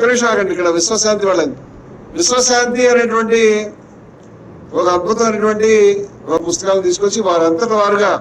నిమిషం ఆగండి. ఇక్కడ విశ్వశాంతి వాళ్ళని, విశ్వశాంతి అనేటువంటి ఒక అద్భుతమైనటువంటి ఒక పుస్తకాలు తీసుకొచ్చి వారంతట వారుగా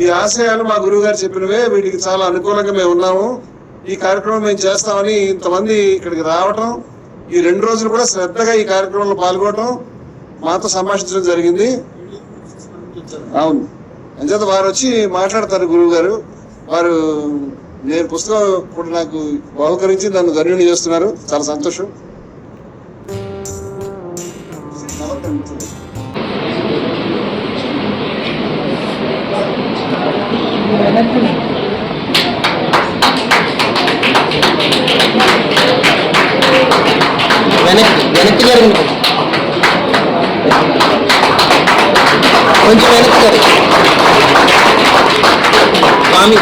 ఈ ఆశయాలు మా గురువు గారు చెప్పినవే, వీటికి చాలా అనుకూలంగా మేము ఉన్నాము, ఈ కార్యక్రమం మేము చేస్తామని ఇంతమంది ఇక్కడికి రావటం, ఈ 2 రోజులు కూడా శ్రద్ధగా ఈ కార్యక్రమంలో పాల్గొనడం, మాతో సంభాషించడం జరిగింది. అవును, అంచేత వారు వచ్చి మాట్లాడతారు గురువు గారు. వారు నేను పుస్తకం కూడా నాకు బహుకరించి నన్ను ధన్యుని చేస్తున్నారు. చాలా సంతోషం. వెనక్కి జరిగింది, కొంచెం వెనక్కి జరిగింది స్వామి.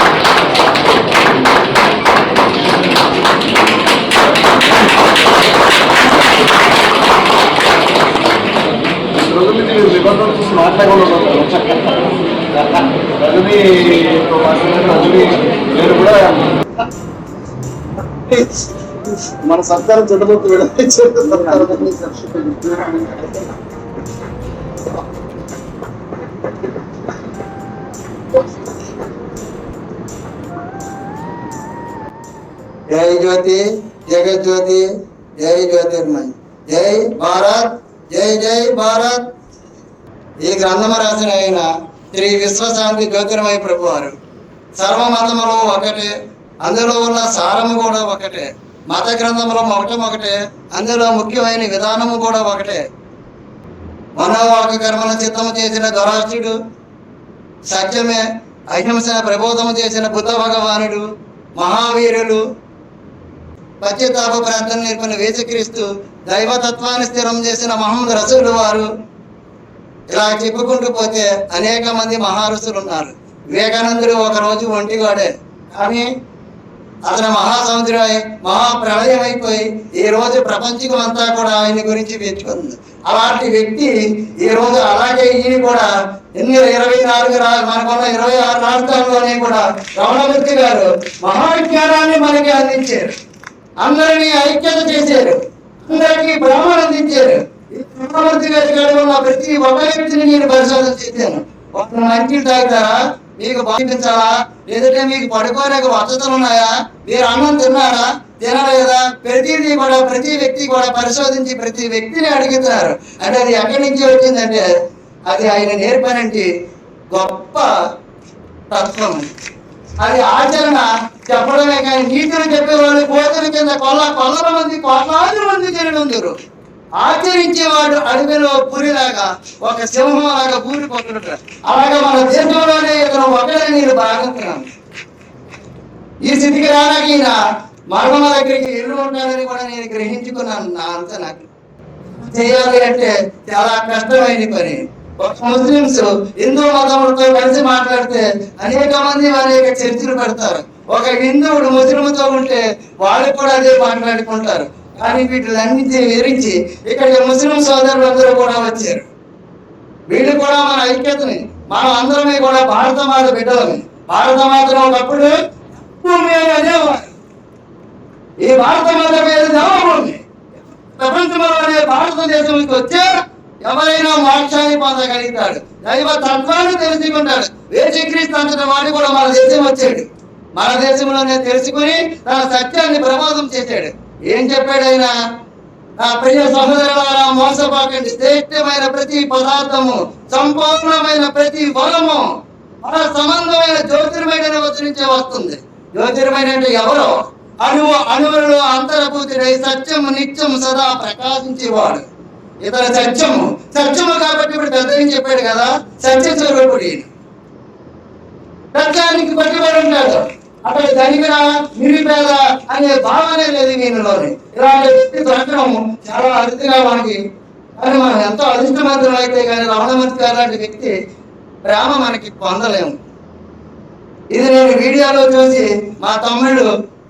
మన సర్కారం చెడ్డబోతు జై జ్యోతి జగజ్యోతి జై జ్యోతిర్మయ్ జై భారత్ జై జై భారత్. ఈ గ్రంథము రాసిన ఆయన శ్రీ విశ్వశాంతి జ్యోతిర్మయ ప్రభు వారు. సర్వమతములు ఒకటే, అందులో ఉన్న సారము కూడా ఒకటే. మత గ్రంథములు ఒకటే, అందులో ముఖ్యమైన విధానము కూడా ఒకటే. మనోవాక కర్మల చిత్తము చేసిన ధరాష్ట్రుడు, సత్యమే అహింసన ప్రబోధము చేసిన బుద్ధ భగవానుడు, మహావీరులు, పశ్చాత్తాప ప్రార్థన నేర్పిన యేసుక్రీస్తు, దైవతత్వాన్ని స్థిరం చేసిన మహమ్మద్ రసూలు వారు, ఇలా చెప్పుకుంటూ పోతే అనేక మంది మహారుషులు ఉన్నారు. వివేకానందుడు ఒకరోజు ఒంటిగాడే, కానీ అతను మహాసముద్రమై మహాప్రళయం అయిపోయి ఈ రోజు ప్రపంచం అంతా కూడా ఆయన గురించి మెచ్చుకుంది. అలాంటి వ్యక్తి ఈ రోజు, అలాగే ఈయన కూడా 24 మనకున్న 26 రాష్ట్రాల్లోనే కూడా రమణమూర్తి గారు మహావిజ్ఞానాన్ని మనకి అందించారు. అందరినీ ఐక్యత చేశారు, అందరికీ బ్రాహ్మణ అందించారు. రమణమూర్తి గారి ఉన్న ప్రతి ఒక్క వ్యక్తిని నేను పరిశోధన చేశాను. ఒక మంచి తాగుతారా, మీకు బాధించాలా, లేదంటే మీకు పడుకోలేక వసతులు ఉన్నాయా, మీరు అన్నం తిన్నారా, తినలేదా, ప్రతిదీ కూడా ప్రతి వ్యక్తి కూడా పరిశోధించి ప్రతి వ్యక్తిని అడుగుతున్నారు. అంటే అది ఎక్కడి నుంచి వచ్చిందంటే అది ఆయన నేర్పనంటి గొప్ప తత్వం. అది ఆచరణ చెప్పడమే కానీ నీతులు చెప్పేవాళ్ళు కోతుల కింద కొల్లల మంది కోట్లాది మంది జరుగుతుందరు. ఆచరించేవాడు అడవిలో పురిలాగా, ఒక సింహం లాగా పూరిపోతుంటారు. అలాగే మన దేశంలోనే ఇతను ఒకరిని నేను బాగుతున్నాను. ఈ స్థితికి రానకి మరణమ దగ్గరికి ఇల్లు ఉంటానని కూడా నేను గ్రహించుకున్నాను. నా అంతా నాకు చేయాలి అంటే చాలా కష్టమైన పని. ఒక ముస్లింస్ హిందూ మతములతో కలిసి మాట్లాడితే అనేక మంది అనేక చర్చలు పెడతారు. ఒక హిందువుడు ముస్లింతో ఉంటే వాళ్ళు కూడా అదే మాట్లాడుకుంటారు. కానీ వీటిలన్నింటినీ వివరించి ఇక్కడ ముస్లిం సోదరులందరూ కూడా వచ్చారు. వీళ్ళు కూడా మన ఐక్యతని, మనం అందరమే కూడా భారత మాత బిడ్డలమే. భారత మాతలో ఒకప్పుడు అనేవారు, ఈ భారత మాత పేరు దేవభూమి. ప్రపంచంలోనే భారతదేశంకి వచ్చే ఎవరైనా మోక్షాన్ని పొందగలుగుతాడు, దైవ తత్వాన్ని తెలుసుకుంటాడు. యేసుక్రీస్తు అంతటి వాడు కూడా మన దేశం వచ్చాడు. మన దేశంలోనే తెలుసుకుని తన సత్యాన్ని ప్రబోధం చేశాడు. ఏం చెప్పాడు ఆయన? ఆ ప్రియ సహోదరులారా, మోసపోకండి. శ్రేష్టమైన ప్రతి పదార్థము, సంపూర్ణమైన ప్రతి వరము మన సంబంధమైన జ్యోతిర్మయుడైన వచ్చి నుంచే వస్తుంది. జ్యోతిర్మయుడు అంటే ఎవరో? అణువులలో అంతరభూతుడై సత్యము నిత్యము సదా ప్రకాశించేవాడు. ఇతర సత్యము కాబట్టి ఇప్పుడు పెద్దగా చెప్పాడు కదా, సత్య స్వరూపుడు. సత్యానికి పట్టుబడి ఉంటాడు. అక్కడ ధనికరా నిరుపేద అనే భావనే లేదు వీళ్ళలోని. ఇలాంటి వ్యక్తి దొరకడం చాలా అరుదుగా మనకి. కానీ మనం ఎంతో అదృష్టవంతులు అయితే కానీ రమణమూర్తి గారు లాంటి వ్యక్తి ప్రేమ మనకి పొందలేము. ఇది నేను వీడియోలో చూసి మా తమ్ముళ్ళు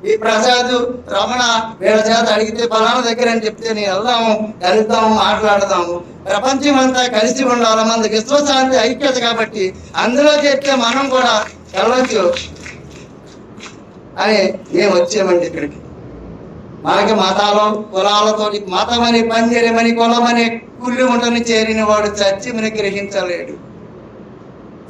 ఈ ప్రసాద్, రమణ వీళ్ళ చేత అడిగితే ఫలానా దగ్గర అని చెప్తే నేను వెళ్దాము, కలుద్దాము, మాట్లాడదాము. ప్రపంచం అంతా కలిసి ఉండాలి, మనకి విశ్వశాంతి ఐక్యత కాబట్టి అందులో చెప్తే మనం కూడా వెళ్ళవచ్చు అని మేము వచ్చామండి ఇక్కడికి. మనకి మతాలు కులాలతోటి మతమని పంజరమని కులమని కుళ్ళు ఉంటని చేరిన వాడు చచ్చిమని గ్రహించలేడు.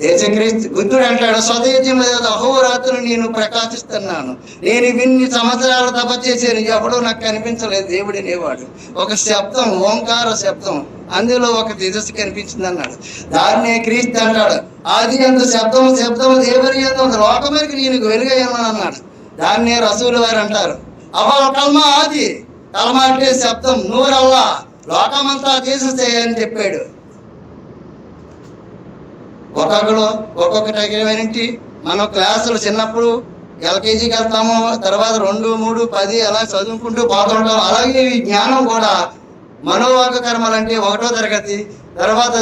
యేసుక్రీస్తు బుద్ధుడు అంటాడు, స్వదేశం మీద అహోరాత్రులు నేను ప్రకాశిస్తున్నాను, నేను ఇన్ని సంవత్సరాలు తప చేశాను, ఎవడో నాకు కనిపించలేదు దేవుడు అనేవాడు. ఒక శబ్దం, ఓంకార శబ్దం, అందులో ఒక తేజస్సు కనిపించింది అన్నాడు. దాన్నే క్రీస్తు అంటాడు, ఆది యందు శబ్దము దేవుని యందు లోకమరికి నేను వెలుగయ్యాను అన్నాడు. దాన్నే రసూలు వారు అంటారు, అవల్ కల్మా ఆది, కల్మా అంటే శబ్దం, నూరల్లా లోకమంతా తీసేసేయని చెప్పాడు. ఒక్కొక్కటి మనం క్లాసులు చిన్నప్పుడు ఎల్కేజీకి వెళ్తాము, తర్వాత 2, 3, 10 అలా చదువుకుంటూ పోతుంటాం. అలాగే ఈ జ్ఞానం కూడా మనోవాక కర్మలంటే 1వ తరగతి, తర్వాత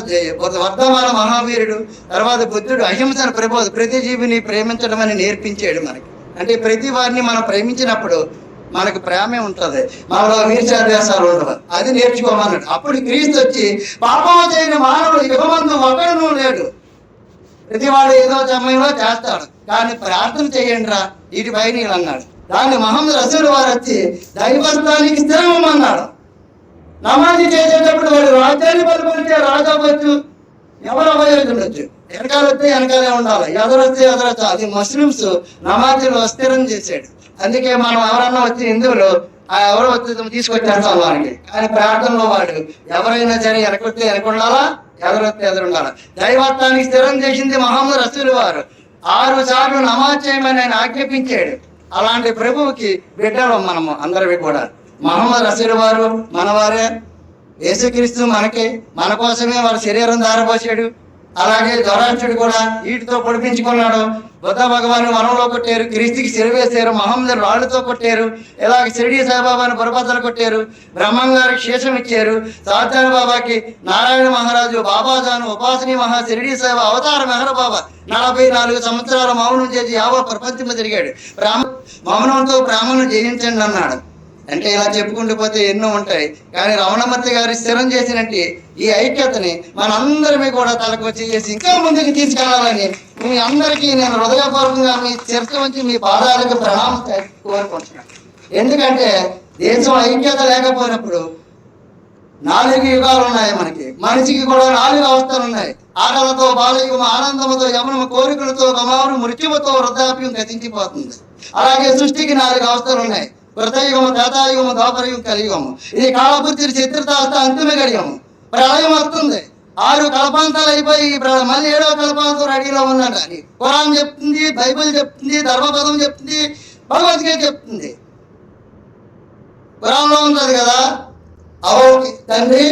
వర్ధమాన మహావీరుడు, తర్వాత బుద్ధుడు అహింసను ప్రతి జీవిని ప్రేమించడం అని నేర్పించాడు మనకి. అంటే ప్రతి వారిని మనం ప్రేమించినప్పుడు మనకు ప్రేమే ఉంటుంది, మనలో వీర్చాద్వేషాలు ఉండవు. అది నేర్చుకోమన్నాడు. అప్పుడు క్రీస్తు వచ్చి పాపం చేయని మానవుడు యుగమందు ఒకడునూ లేడు, ప్రతివాడు ఏదో సమయంలో చేస్తాడు, కానీ ప్రార్థన చేయండి రా వీటిపై నీళ్ళు అన్నాడు. దాన్ని మహమ్మద్ రసూల్ వారు వచ్చి దైవత్వానికి స్థిరమన్నాడు. నమాజీ చేసేటప్పుడు వాడు రాజ్యాన్ని పరిపాలించే రాజు అవ్వచ్చు, ఎవరు అవ్వచ్చు, వెనకాల వస్తే వెనకాలే ఉండాలి, ఎదురొస్తే ఎదురొచ్చు. అది ముస్లిమ్స్ నమాజీలో స్థిరం చేశాడు. అందుకే మనం ఎవరన్నా వచ్చి హిందువులు ఎవరో వచ్చి తీసుకొచ్చేస్తాం వారికి, కానీ ప్రార్థనలో వాడు ఎవరైనా సరే వెనకొస్తే వెనకుండాలా, ఎదురొస్తే ఎదురుండాలి. దైవత్వానికి స్థిరం చేసింది మహమ్మద్ రసూల్ వారు. 6 సార్లు నమాజ్ చేయమని ఆయన ఆజ్ఞాపించాడు. అలాంటి ప్రభువుకి బిడ్డలు మనము అందరివి కూడా. మహమ్మద్ రసూల్ వారు మనవారే, యేసుక్రీస్తు మన కోసమే వారి శరీరం దారపోసాడు. అలాగే జొరాష్ట్రుడు కూడా వీటితో పొడిపించుకున్నాడు. బుద్ధ భగవాను వనంలో కొట్టారు, క్రీస్తుకి సిరివేశారు, మహమ్మద్ రాళ్ళతో కొట్టారు, ఇలాగ షిరిడి సాయిబాబాని బురబద్దలు కొట్టారు, బ్రహ్మంగారికి శేషం ఇచ్చారు, సాధారణ బాబాకి నారాయణ మహారాజు బాబాజాను ఉపాసనీ మహా షిరిడి సాయిబా అవతార మెహర బాబా 44 సంవత్సరాల మౌనం చేసి యావో ప్రపంచంలో తిరిగాడు. మౌనంతో బ్రాహ్మణులు జయించండి అన్నాడు. అంటే ఇలా చెప్పుకుంటూ పోతే ఎన్నో ఉంటాయి, కానీ రమణమూర్తి గారు స్థిరం చేసినట్టు ఈ ఐక్యతని మనందరినీ కూడా తలకొచ్చి చేసి ఇంకా ముందుకు తీసుకెళ్లాలని మీ అందరికీ నేను హృదయపూర్వకంగా మీ చర్చ నుంచి మీ పాదాలకు ప్రణామం కోరుకుంటున్నాను. ఎందుకంటే దేశం ఐక్యత లేకపోయినప్పుడు 4 యుగాలు ఉన్నాయి. మనిషికి కూడా 4 అవస్థలు ఉన్నాయి. ఆటలతో బాలయుగము, ఆనందముతో యమనము, కోరికలతో గమాను, మృత్యువుతో వృద్ధాప్యం గతించిపోతుంది. అలాగే సృష్టికి 4 అవస్థలు ఉన్నాయి. కృతయుగము, త్రేతాయుగము, ద్వాపరయుగం, కలియుగము. ఇది కాలపూర్తి చిత్రతాస్త అంతిమ గడియము. ప్రళయం వస్తుంది, 6 కల్పాంతాలు అయిపోయి మళ్ళీ 7వ కల్పాంతం రెడీలో ఉందంట. ఖురాన్ చెప్తుంది, బైబిల్ చెప్తుంది, ధర్మపదం చెప్తుంది, భగవద్గీత చెప్తుంది. ఖురాన్లో ఉంటుంది కదా, తండ్రి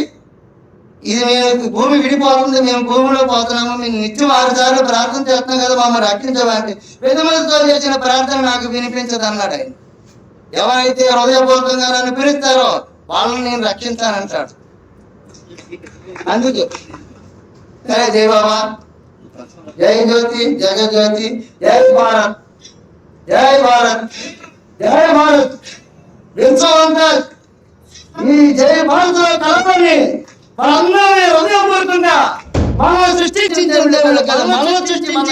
ఇది మేము భూమి విడిపోతుంది, మేము భూమిలో పోతున్నాము, మేము నిత్యం 6 సార్లు ప్రార్థన చేస్తున్నాం కదా, మమ్మల్ని రక్షించమంటే పెదవులతో చేసిన ప్రార్థన నాకు వినిపించదు అన్నాడు ఆయన. ఎవరైతే హృదయపూర్వకంగా నన్ను పిలుస్తారో వాళ్ళని నేను రక్షించానంటాడు. అందుకు సరే, జై బాబా, జై జ్యోతి, జగజ్యోతి, జై భారత్, జై భారత్, జై భారత్. విశ్వమంతా ఈ జై భారత్ కలపండి. మనందరూ హృదయపూర్వకంగా మనం సృష్టించి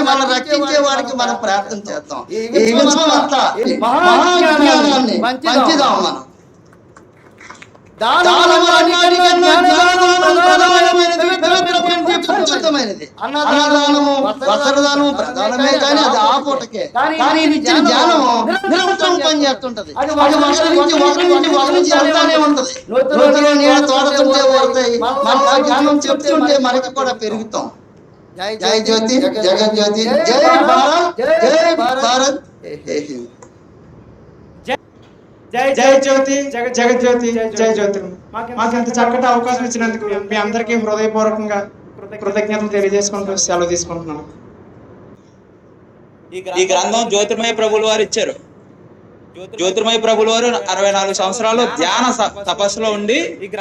మనం రక్షించే వాడికి మనం ప్రార్థన చేద్దాం. ఈ విశ్వం అంతా మహాజ్ఞానాన్ని మంచిదాం. మనం అన్నదానము, వస్త్రదానము ప్రధానమే, కానీ అది ఆ పూటకే. కానీ ఇచ్చిన జ్ఞానము నిరంతరం పనిచేస్తుంటది. అది ఒకరి నుంచి వెళ్తానే ఉంటది. నూతన నీళ్ళ తోడుతుంటే పోతాయి. మన జ్ఞానం చెప్తుంటే మనకి కూడా పెరుగుతాం. జై జ్యోతి, జగజ్యోతి, జై భారత్, జై భారత్. జై జ్యోతి, జగజ్యోతి, జై జ్యోతి. మాకు ఇంత చక్కటి అవకాశం ఇచ్చినందుకు మీ అందరికీ హృదయపూర్వకంగా కృతజ్ఞతలు తెలియజేసుకుంటూ సెలవు తీసుకుంటున్నాను. ఈ గ్రంథం జ్యోతిర్మయ ప్రభుల వారు ఇచ్చారు. జ్యోతిర్మయ ప్రభుల వారు 64 సంవత్సరాలు ధ్యాన తపస్సులో ఉండి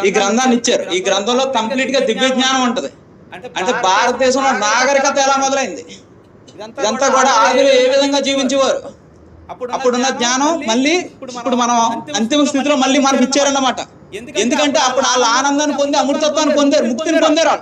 ఈ గ్రంథాన్ని ఇచ్చారు. ఈ గ్రంథంలో కంప్లీట్ గా దివ్య జ్ఞానం ఉంటది. అంటే భారతదేశంలో నాగరికత ఎలా మొదలైంది, ఇదంతా కూడా ఆదిలో ఏ విధంగా జీవించేవారు, అప్పుడున్న జ్ఞానం మళ్ళీ ఇప్పుడు మనం అంతిమ స్థితిలో మళ్ళీ మనకు ఇచ్చారన్నమాట. ఎందుకంటే అప్పుడు వాళ్ళ ఆనందాన్ని పొంది అమృతత్వాన్ని పొందారు, ముక్తిని పొందారు.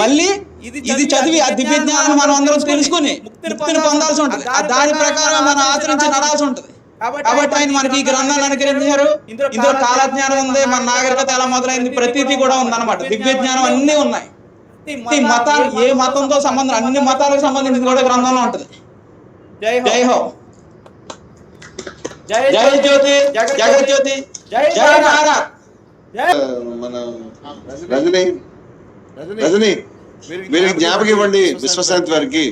మళ్ళీ ఇది చదివి ఆ దివ్య జ్ఞానాన్ని మనం అందరం తెలుసుకుని ముక్తిని పొందాల్సి ఉంటుంది. దాని ప్రకారం మనం ఆచరించి నడాల్సి ఉంటుంది. కాబట్టి ఆయన మనకి ఈ గ్రంథాన్ని అనుగ్రహించారు. ఇందులో కాలజ్ఞానం ఉంది, మన నాగరికత ఎలా మొదలైంది, ప్రతిదీ కూడా ఉందన్నమాట. దివ్య జ్ఞానం అన్నీ ఉన్నాయి. ఈ మతాలు, ఏ మతంతో సంబంధం, అన్ని మతాలకు సంబంధించింది కూడా గ్రంథంలో ఉంటుంది. జై హో, జై జ్యోతి, జగత్ జ్యోతి, జై భారత్. మన రజని మీరు జ్ఞాపకం ఇవ్వండి విశ్వశాంతి వారికి.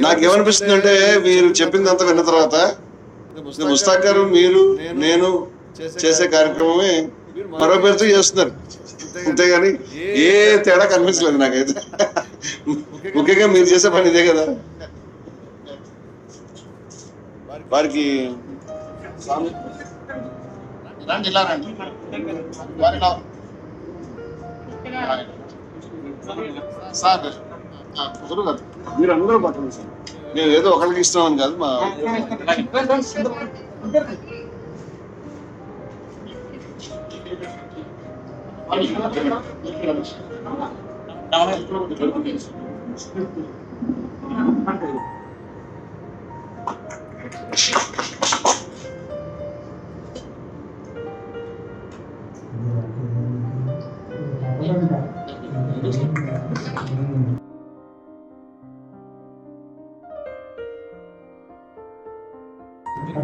నాకేమనిపిస్తుంది అంటే మీరు చెప్పిందంతా విన్న తర్వాత ముస్తాక్ గారు, మీరు, నేను చేసే కార్యక్రమమే మరో పేరుతో చేస్తున్నారు. అంతేగాని ఏ తేడా కనిపించలేదు నాకైతే. ముఖ్యంగా మీరు చేసే పని ఇదే కదా. వారికి మీరు అందరూ పట్టండి సార్. మేము ఏదో ఒకరికి ఇస్తున్నామని కాదు, మా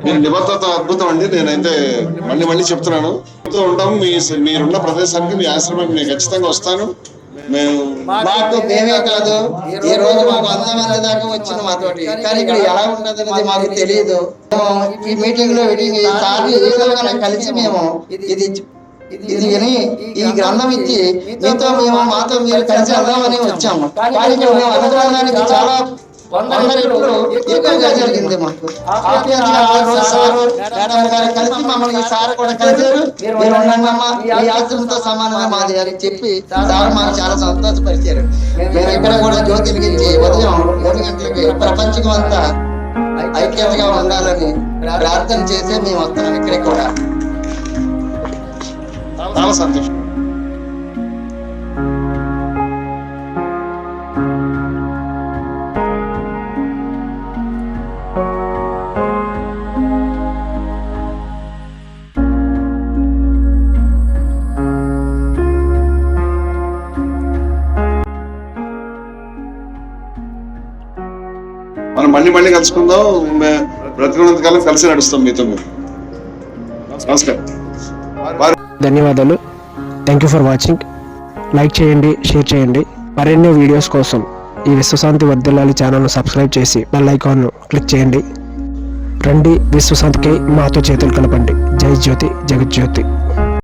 మీరు నిబద్ధత అద్భుతం అండి. నేనైతే మళ్ళీ చెప్తున్నాను, ఉంటాము. మీరున్న ప్రదేశానికి, మీ ఆశ్రమానికి నేను ఖచ్చితంగా వస్తాను. మాకు మేమే కాదు, ఈ రోజు మాకు 100 మంది దాకా వచ్చిన మాతోటి, కానీ ఇక్కడ ఎలా ఉంటది అనేది మాకు తెలియదు. ఈ మీటింగ్ లో కలిసి మేము ఇది విని ఈ గ్రంథం ఇచ్చి మాతో మీరు కలిసి వెళ్దామని వచ్చాము. కానీ ఇక్కడ మేము అనుకోవడానికి చాలా 100 రెట్లు ఎక్కువగా జరిగింది. మాకు కలిసి మమ్మల్ని ఈ సార్ కూడా కలిసారు. మీరు ఉండమ్మా, ఈ ఆశ్రమంతో సమానంగా మాది అని చెప్పి సార్ మాకు చాలా సంతోషపరిచారు. మేము ఇక్కడ కూడా జ్యోతి వెలిగించి ఉదయం 7 గంటలకి ప్రపంచం అంతా ఐక్యతగా ఉండాలని ప్రార్థన చేసి మేము వస్తున్నాం. ఇక్కడికి కూడా చాలా సంతోషం. మనం మళ్ళీ కలుసుకుందాం. బ్రతికున్నంత కాలం కలిసి నడుస్తాం మీతో. నమస్కారం, ధన్యవాదాలు. Thank you for watching. Like చేయండి, షేర్ చేయండి. మరిన్ని వీడియోస్ కోసం ఈ విశ్వశాంతి వర్ధిల్లాలి ఛానల్ను సబ్స్క్రైబ్ చేసి బెల్ ఐకాన్ను క్లిక్ చేయండి. రండి, విశ్వశాంతికై మాతో చేతులు కలపండి. జై జ్యోతి, జగజ్యోతి.